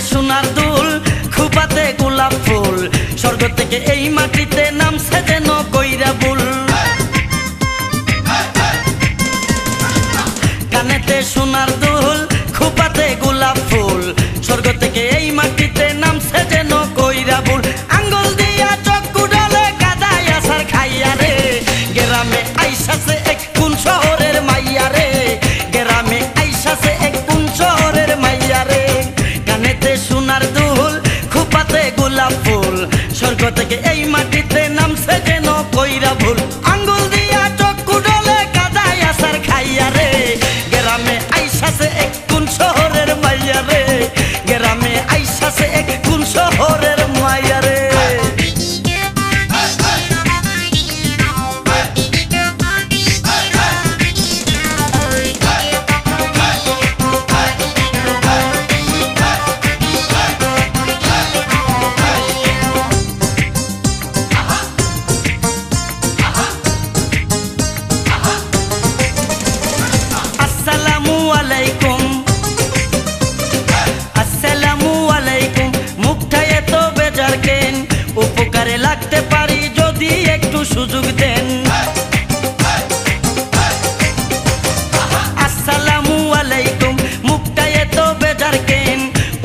সোনার দুল খুপাতে গোলাপ ফুল স্বর্গ থেকে এই মাটিতে নামছে যেন কইরা বুল কানেতে সোনার দুল খুপাতে গোলাপ ফুল স্বর্গ থেকে এই মাটিতে নামছে যেন কইরা বুল আঙ্গুল দিয়া চক্ষু ডালে কাদায় আসার খাইয়া রে গ্রামে আইসাছে এক কোন শহরের মাইয়া রে গ্রামে আইসাছে এক কোন শহরের মাইয়া রে কানেতে সোনার দুল খুপাতে গোলাপ ফুল স্বর্গ থেকে এই মাটিতে নামছে যেন কইরা ভুল আঙ্গুল দিয়া চক্ষু ডালে কাদায় আসার খাইয়া রে গ্রামে আইসাছে এক কোন শহরের মাইয়া রে গ্রামে আইসাছে এক কোন শহরের মাইয়া রে উপকারে লাগতে পারি যদি একটু সুযোগ দেন আসসালামু আলাইকুম মুখটা এত বেজার কেন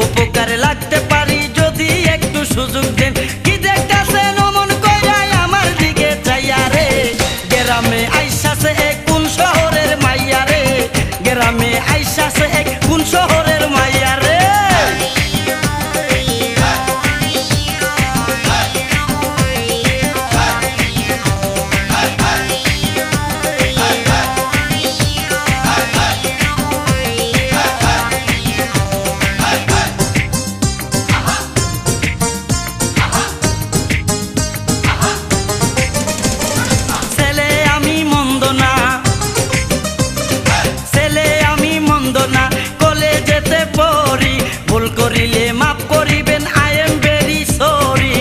উপকারে লাগতে পারি যদি একটু সুযোগ দেন কি দেখতাছেন অমন কইরাই আমার দিকে চাইয়া রে গ্রামে আইসাছে এক কোন শহরের মাইয়া রে গ্রামে আইসাছে এক কোন শহরের মাইয়া রে করিলে মাফ করিবেন আই এম ভেরি সরি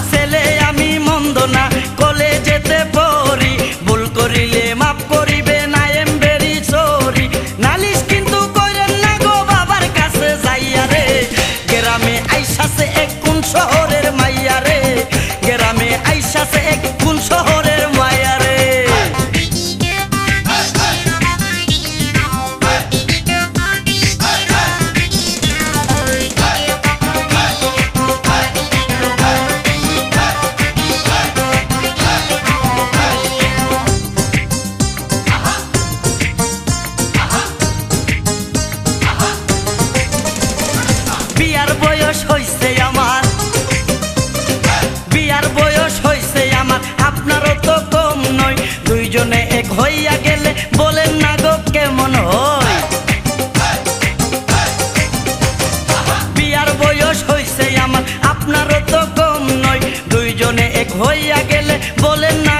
ছেলে আমি মন্দ না কলেজেতে পড়ি ভুল করিলে মাফ করিবেন আই এম ভেরি সরি নালিশ কিন্তু কইরেন না গো বাবার কাছে যাইয়া রে গ্রামে আইসাছে এক কোন শহরের মাইয়া রে গ্রামে আইসাছে এক কোন শহরের মাইয়া রে বিয়ার বয়স হইছে আমার আপনারও তো কম নয় দুইজনে এক হইয়া গেলে বলেন না গো কেমন হয় বিয়ার বয়স হইছে আমার আপনারও তো কম নয় দুইজনে এক হইয়া গেলে বলেন না